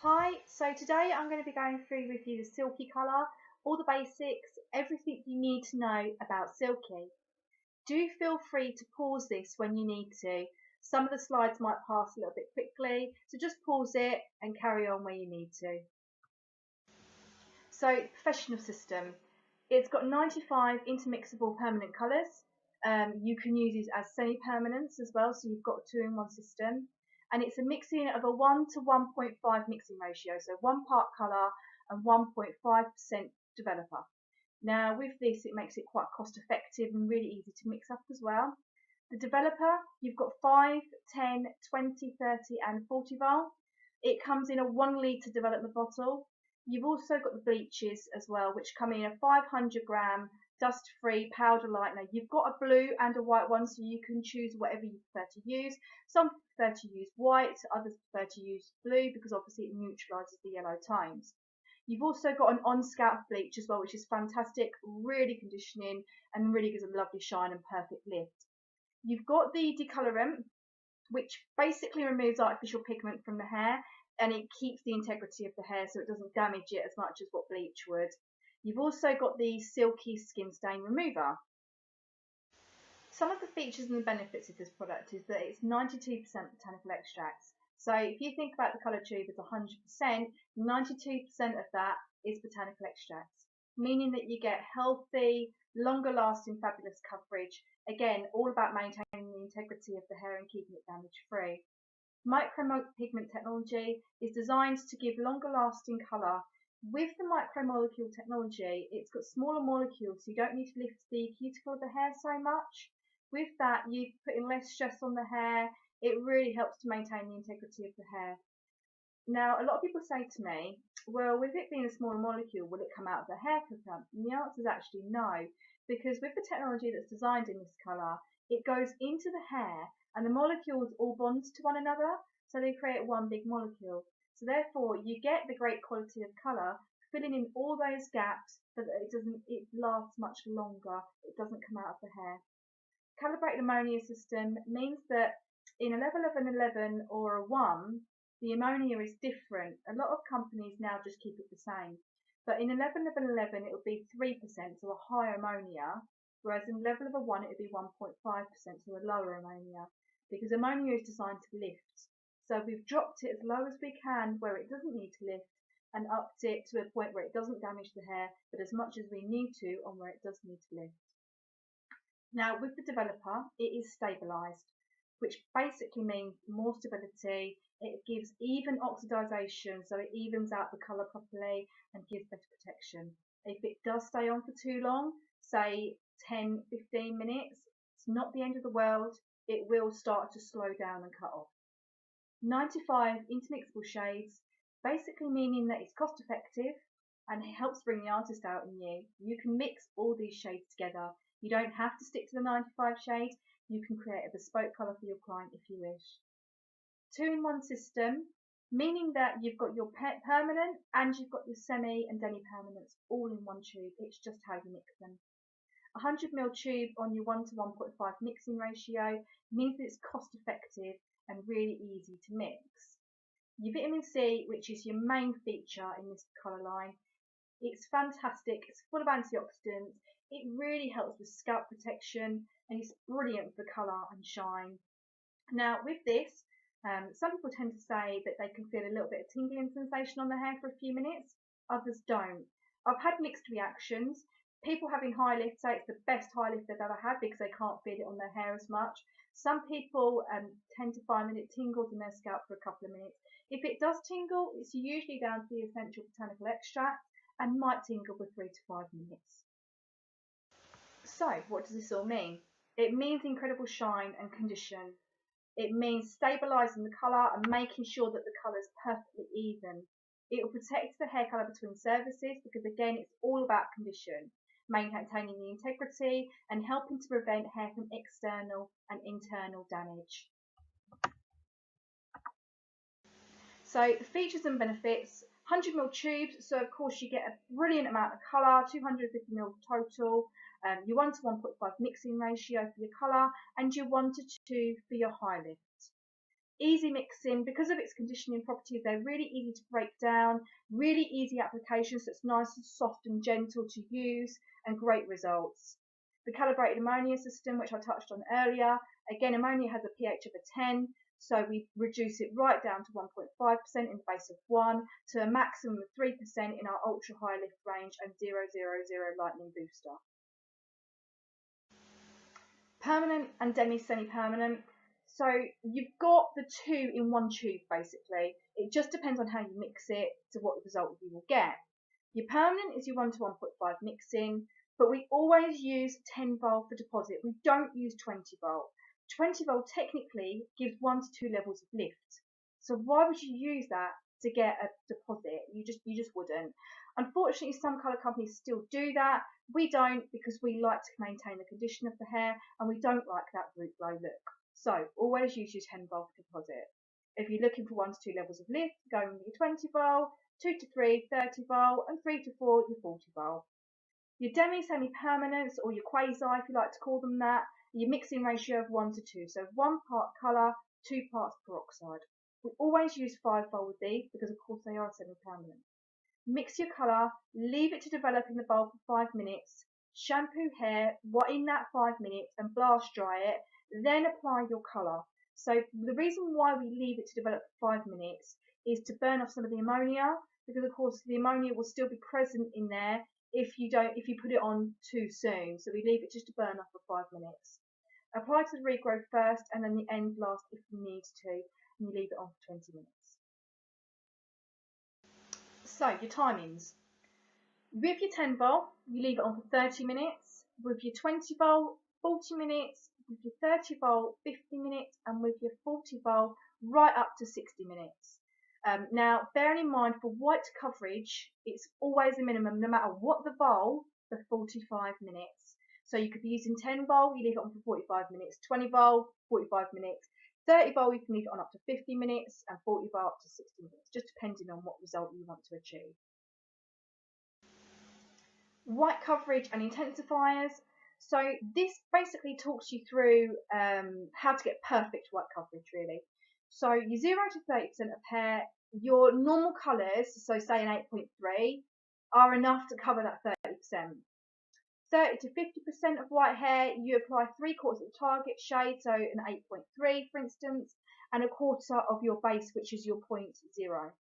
Hi, so today I'm going to be going through with you the Silky Colour, all the basics, everything you need to know about Silky. Do feel free to pause this when you need to. Some of the slides might pass a little bit quickly, so just pause it and carry on where you need to. So, professional system. It's got 95 intermixable permanent colours. You can use these as semi-permanents as well, so you've got a 2-in-1 system. And it's a mixing of a 1 to 1.5 mixing ratio, so 1 part colour and 1.5% developer. Now with this it makes it quite cost effective and really easy to mix up as well. The developer, you've got 5, 10, 20, 30 and 40 vial. It comes in a 1 litre development bottle. You've also got the bleaches as well, which come in a 500 gram dust-free powder lightener. You've got a blue and a white one, so you can choose whatever you prefer to use. Some prefer to use white, others prefer to use blue because obviously it neutralises the yellow tones. You've also got an on-scalp bleach as well, which is fantastic, really conditioning and really gives a lovely shine and perfect lift. You've got the decolorant, which basically removes artificial pigment from the hair and it keeps the integrity of the hair so it doesn't damage it as much as what bleach would. You've also got the Silky Skin Stain Remover. Some of the features and the benefits of this product is that it's 92% botanical extracts. So if you think about the colour tube as 100%, 92% of that is botanical extracts, meaning that you get healthy, longer lasting, fabulous coverage. Again, all about maintaining the integrity of the hair and keeping it damage free. Micropigment technology is designed to give longer lasting colour. With the micromolecule technology, it's got smaller molecules, so you don't need to lift the cuticle of the hair so much. With that, you're putting less stress on the hair. It really helps to maintain the integrity of the hair. Now, a lot of people say to me, well, with it being a smaller molecule, will it come out of the hair quicker? And the answer is actually no, because with the technology that's designed in this colour, it goes into the hair and the molecules all bond to one another, so they create one big molecule. So therefore, you get the great quality of colour, filling in all those gaps so that it lasts much longer. It doesn't come out of the hair. Calibrated ammonia system means that in a level of an 11 or a 1, the ammonia is different. A lot of companies now just keep it the same. But in a level of an 11, it would be 3%, so a higher ammonia, whereas in a level of a 1, it would be 1.5%, so a lower ammonia, because ammonia is designed to lift. So we've dropped it as low as we can where it doesn't need to lift and upped it to a point where it doesn't damage the hair, but as much as we need to on where it does need to lift. Now with the developer, it is stabilised, which basically means more stability. It gives even oxidisation, so it evens out the colour properly and gives better protection. If it does stay on for too long, say 10-15 minutes, it's not the end of the world. It will start to slow down and cut off. 95 intermixable shades, basically meaning that it's cost effective and it helps bring the artist out in you. You can mix all these shades together. You don't have to stick to the 95 shades. You can create a bespoke colour for your client if you wish. 2-in-1 system, meaning that you've got your permanent and you've got your semi and demi permanents all in one tube. It's just how you mix them. 100ml tube on your 1 to 1.5 mixing ratio means that it's cost effective and really easy to mix. Your vitamin C, which is your main feature in this colour line, it's fantastic. It's full of antioxidants. It really helps with scalp protection and it's brilliant for colour and shine. Now with this, some people tend to say that they can feel a little bit of tingling sensation on the hair for a few minutes, others don't. I've had mixed reactions. People having Highlifts say it's the best Highlifts they've ever had because they can't feel it on their hair as much. Some people tend to find that it tingles in their scalp for a couple of minutes. If it does tingle, it's usually down to the essential botanical extract and might tingle for 3 to 5 minutes. So, what does this all mean? It means incredible shine and condition. It means stabilising the colour and making sure that the colour is perfectly even. It will protect the hair colour between services because again it's all about condition, maintaining the integrity and helping to prevent hair from external and internal damage. So the features and benefits, 100ml tubes, so of course you get a brilliant amount of colour, 250ml total, your 1 to 1.5 mixing ratio for your colour and your 1 to 2 for your high lift. Easy mixing, because of its conditioning properties, they're really easy to break down, really easy application, so it's nice and soft and gentle to use, and great results. The calibrated ammonia system, which I touched on earlier, again, ammonia has a pH of a 10, so we reduce it right down to 1.5% in the base of 1 to a maximum of 3% in our ultra high lift range and 000 lightning booster. Permanent and Demi semi-permanent. So you've got the two in one tube basically. It just depends on how you mix it to what result you will get. Your permanent is your 1 to 1.5 mixing, but we always use 10 volt for deposit. We don't use 20 volt. 20 volt technically gives 1 to 2 levels of lift. So why would you use that to get a deposit? You just wouldn't. Unfortunately, some colour companies still do that. We don't, because we like to maintain the condition of the hair and we don't like that root blow look. So always use your 10 volt deposit. If you're looking for 1 to 2 levels of lift, go with your 20 volt, 2 to 3, 30 volt, and 3 to 4, your 40 volt. Your Demi semi-permanents, or your quasi if you like to call them that, your mixing ratio of 1 to 2. So 1 part colour, 2 parts peroxide. We always use 5 volt with these because of course they are semi-permanent. Mix your colour, leave it to develop in the bowl for 5 minutes, shampoo hair in that 5 minutes and blast dry it, then apply your colour. So the reason why we leave it to develop for 5 minutes is to burn off some of the ammonia, because of course the ammonia will still be present in there if you put it on too soon. So we leave it just to burn off for 5 minutes. Apply to the regrowth first and then the end last if you need to, and you leave it on for 20 minutes. So your timings. With your 10 volt, you leave it on for 30 minutes. With your 20 volt, 40 minutes. With your 30 volt, 50 minutes. And with your 40 volt, right up to 60 minutes. Now, bearing in mind for white coverage, it's always a minimum, no matter what the volt, for 45 minutes. So you could be using 10 volt, you leave it on for 45 minutes. 20 volt, 45 minutes. 30 volt, you can leave it on up to 50 minutes, and 40 volt up to 60 minutes, just depending on what result you want to achieve. White coverage and intensifiers. So this basically talks you through how to get perfect white coverage, really. So your 0 to 30% of hair, your normal colours, so say an 8.3, are enough to cover that 30%. 30 to 50% of white hair, you apply 3/4 of the target shade, so an 8.3 for instance, and 1/4 of your base, which is your 0.0.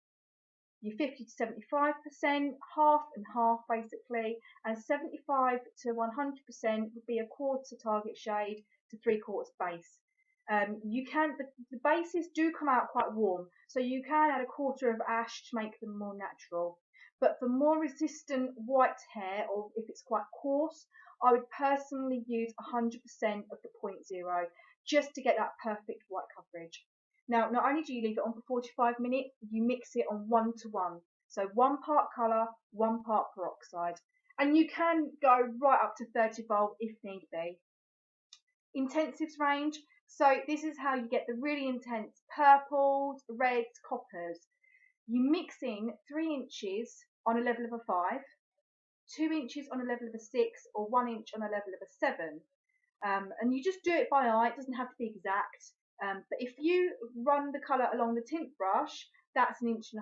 Your 50 to 75%, half and half basically, and 75 to 100% would be 1/4 target shade to 3/4 base. The bases do come out quite warm, so you can add 1/4 of ash to make them more natural. But for more resistant white hair, or if it's quite coarse, I would personally use 100% of the 0.0 just to get that perfect white coverage. Now, not only do you leave it on for 45 minutes, you mix it on 1 to 1. So 1 part colour, 1 part peroxide. And you can go right up to 30 volt if need be. Intensives range. So this is how you get the really intense purples, reds, coppers. You mix in 3 inches on a level of a 5, 2 inches on a level of a 6, or 1 inch on a level of a 7. And you just do it by eye, it doesn't have to be exact. But if you run the colour along the tint brush, that's 1.5 inches.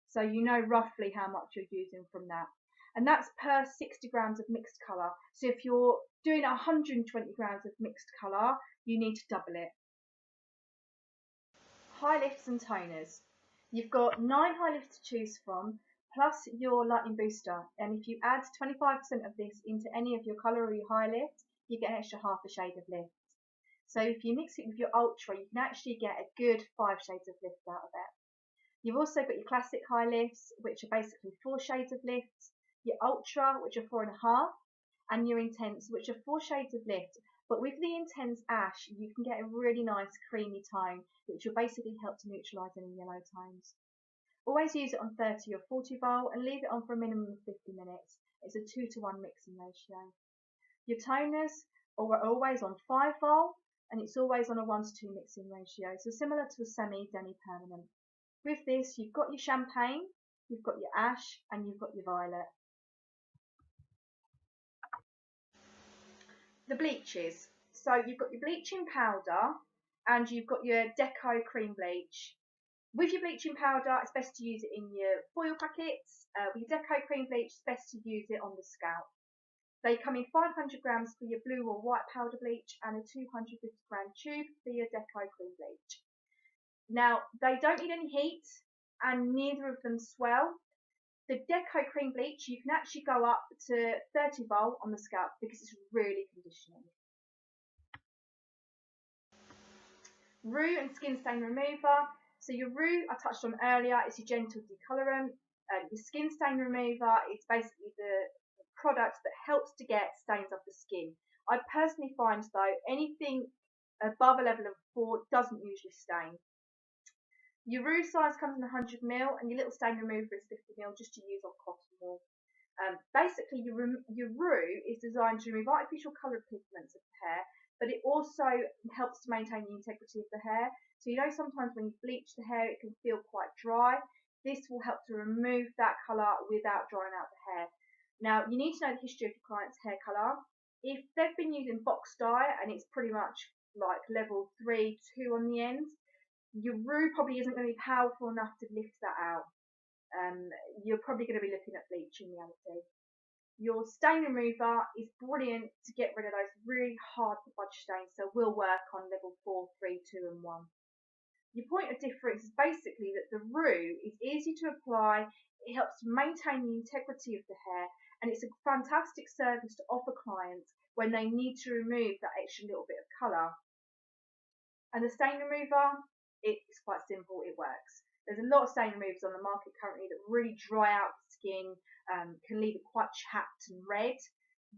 So you know roughly how much you're using from that. And that's per 60 grams of mixed colour. So if you're doing 120 grams of mixed colour, you need to double it. Highlifts and toners. You've got 9 highlifts to choose from, plus your lightning booster. And if you add 25% of this into any of your colour or your highlifts, you get an extra half a shade of lift. So if you mix it with your ultra, you can actually get a good 5 shades of lift out of it. You've also got your classic highlifts, which are basically 4 shades of lift, your ultra, which are 4.5, and your intense, which are 4 shades of lift. But with the intense ash, you can get a really nice creamy tone, which will basically help to neutralise any yellow tones. Always use it on 30 or 40 volt and leave it on for a minimum of 50 minutes. It's a 2 to 1 mixing ratio. Your toners are always on 5 volt, and it's always on a 1 to 2 mixing ratio, so similar to a semi-Demi permanent. With this, you've got your champagne, you've got your ash, and you've got your violet. The bleaches. So you've got your bleaching powder and you've got your Deco cream bleach. With your bleaching powder, it's best to use it in your foil packets. With your Deco cream bleach, it's best to use it on the scalp. They come in 500 grams for your blue or white powder bleach and a 250 gram tube for your Deco cream bleach. Now, they don't need any heat and neither of them swell. The Deco cream bleach, you can actually go up to 30 volt on the scalp because it's really conditioning. R.E.W and skin stain remover. So your R.E.W I touched on earlier, it's your gentle decolorant. Your skin stain remover is basically the product that helps to get stains off the skin. I personally find though anything above a level of 4 doesn't usually stain. Your R.E.W size comes in 100ml and your little stain remover is 50ml just to use on cotton wool. Basically your R.E.W is designed to remove artificial coloured pigments of the hair, but it also helps to maintain the integrity of the hair. So you know sometimes when you bleach the hair it can feel quite dry. This will help to remove that colour without drying out the hair. Now you need to know the history of your client's hair colour. If they've been using box dye and it's pretty much like level 3, 2 on the end, your R.E.W probably isn't going to be powerful enough to lift that out. You're probably going to be looking at bleach in reality. Your stain remover is brilliant to get rid of those really hard to budge stains, so we'll work on level 4, 3, 2 and 1. Your point of difference is basically that the R.E.W is easy to apply, it helps to maintain the integrity of the hair, and it's a fantastic service to offer clients when they need to remove that extra little bit of colour. And the stain remover, it's quite simple, it works. There's a lot of stain removers on the market currently that really dry out the skin, can leave it quite chapped and red.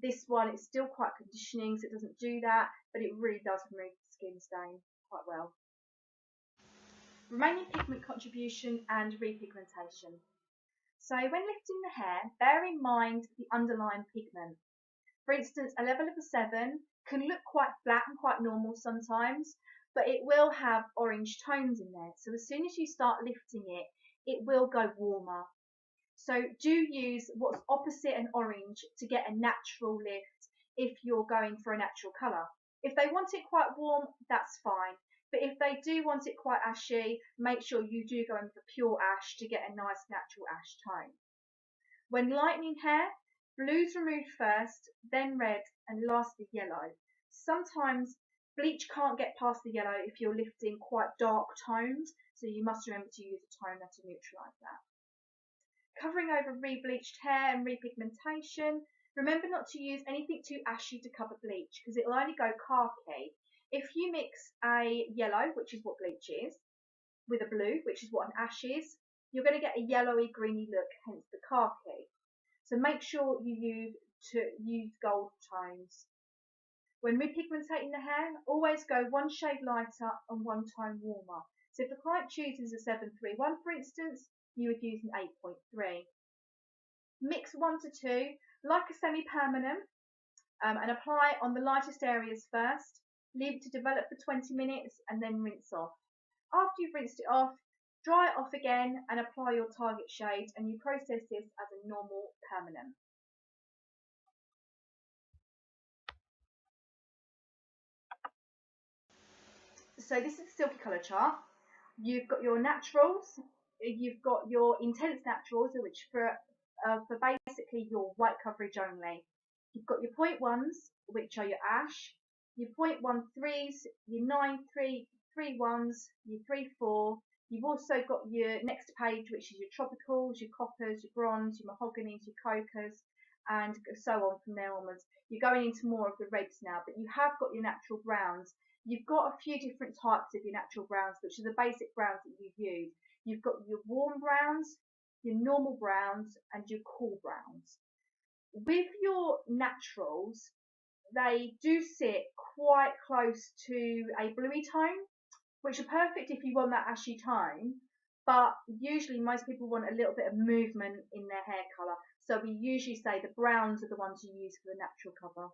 This one is still quite conditioning, so it doesn't do that, but it really does remove the skin stain quite well. Remaining pigment contribution and repigmentation. So when lifting the hair, bear in mind the underlying pigment. For instance, a level of a 7 can look quite flat and quite normal sometimes, but it will have orange tones in there. So as soon as you start lifting it, it will go warmer. So do use what's opposite an orange to get a natural lift if you're going for a natural colour. If they want it quite warm, that's fine. But if they do want it quite ashy, make sure you do go in for pure ash to get a nice natural ash tone. When lightening hair, blue's removed first, then red, and lastly yellow. Sometimes bleach can't get past the yellow if you're lifting quite dark tones, so you must remember to use a toner to neutralise that. Covering over re-bleached hair and repigmentation, remember not to use anything too ashy to cover bleach because it will only go khaki. If you mix a yellow, which is what bleach is, with a blue, which is what an ash is, you're going to get a yellowy greeny look, hence the khaki. So make sure you use gold tones. When repigmentating the hair, always go one shade lighter and one tone warmer. So if the client chooses a 731 for instance, you would use an 8.3. Mix 1 to 2 like a semi-permanent and apply on the lightest areas first. Leave it to develop for 20 minutes and then rinse off. After you've rinsed it off, dry it off again and apply your target shade, and you process this as a normal permanent. So this is the Silky Colour chart. You've got your naturals, you've got your intense naturals, which for basically your white coverage only. You've got your 0.1s, which are your ash, your 0.13s, your 9.331s, your 3.4. You've also got your next page, which is your tropicals, your coppers, your bronze, your mahoganies, your cocoas, and so on from there onwards. You're going into more of the reds now, but you have got your natural browns. You've got a few different types of your natural browns, which are the basic browns that you use. You've got your warm browns, your normal browns, and your cool browns. With your naturals, they do sit quite close to a bluey tone, which are perfect if you want that ashy tone, but usually most people want a little bit of movement in their hair colour. So we usually say the browns are the ones you use for the natural cover.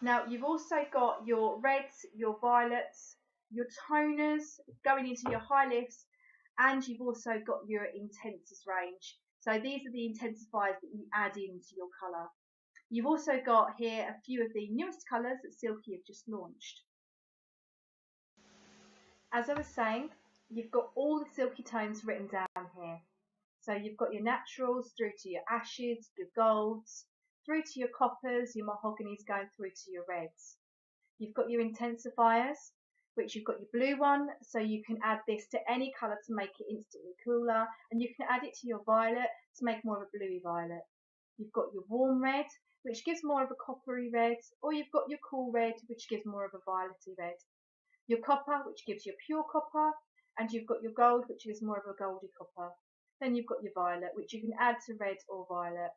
Now you've also got your reds, your violets, your toners going into your Highlifts, and you've also got your intensives range. So these are the intensifiers that you add into your colour. You've also got here a few of the newest colours that Silky have just launched. As I was saying, you've got all the Silky Tones written down here. So you've got your naturals through to your ashes, your golds, through to your coppers, your mahoganies, going through to your reds. You've got your intensifiers, which you've got your blue one, so you can add this to any colour to make it instantly cooler, and you can add it to your violet to make more of a bluey violet. You've got your warm red, which gives more of a coppery red, or you've got your cool red, which gives more of a violety red. Your copper, which gives you a pure copper, and you've got your gold, which gives more of a goldy copper. Then you've got your violet, which you can add to red or violet.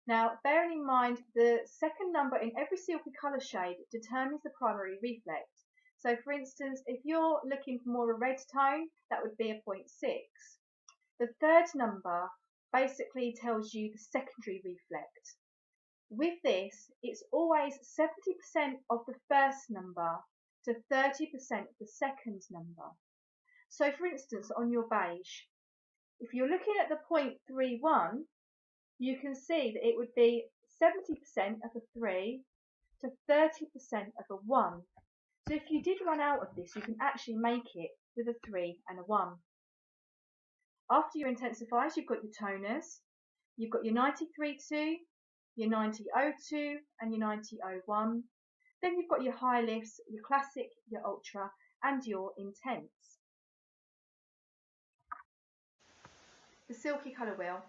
Now, bearing in mind the second number in every Silky colour shade determines the primary reflect. So, for instance, if you're looking for more of a red tone, that would be a 0.6. The third number basically tells you the secondary reflect. With this, it's always 70% of the first number to 30% of the second number. So, for instance, on your beige, if you're looking at the 0.31, you can see that it would be 70% of a 3 to 30% of a 1. So if you did run out of this, you can actually make it with a 3 and a 1. After your intensifiers, you've got your toners. You've got your 93.2, your 90.02 and your 90.01. Then you've got your Highlifts, your classic, your ultra and your intense. The Silky colour wheel.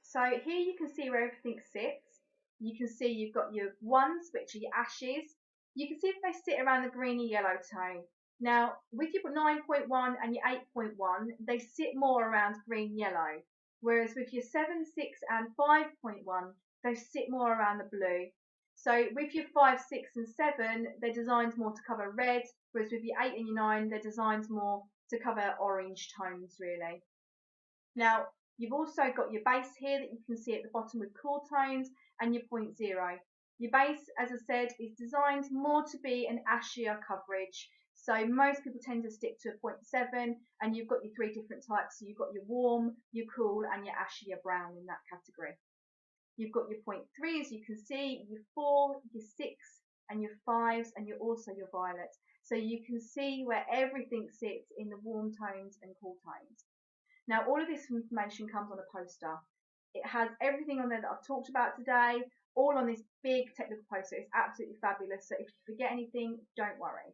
So here you can see where everything sits. You can see you've got your ones, which are your ashes. You can see if they sit around the greeny yellow tone. Now, with your 9.1 and your 8.1, they sit more around green yellow. Whereas with your 7, 6 and 5.1, they sit more around the blue. So with your 5, 6 and 7, they're designed more to cover red, whereas with your 8 and your 9, they're designed more to cover orange tones really. Now, you've also got your base here that you can see at the bottom with cool tones and your 0.0. Your base, as I said, is designed more to be an ashier coverage. So most people tend to stick to a 0.7, and you've got your 3 different types. So you've got your warm, your cool and your ashier brown in that category. You've got your 0.3, as you can see, your 4, your 6 and your 5s and also your violets. So you can see where everything sits in the warm tones and cool tones. Now, all of this information comes on a poster. It has everything on there that I've talked about today, all on this big technical poster. It's absolutely fabulous. So if you forget anything, don't worry.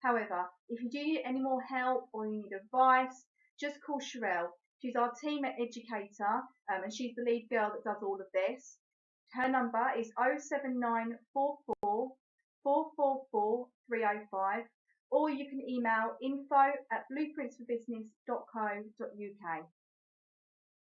However, if you do need any more help or you need advice, just call Sherelle. She's our team educator, and she's the lead girl that does all of this. Her number is 07944 444 305, or you can email info@blueprintsforbusiness.co.uk.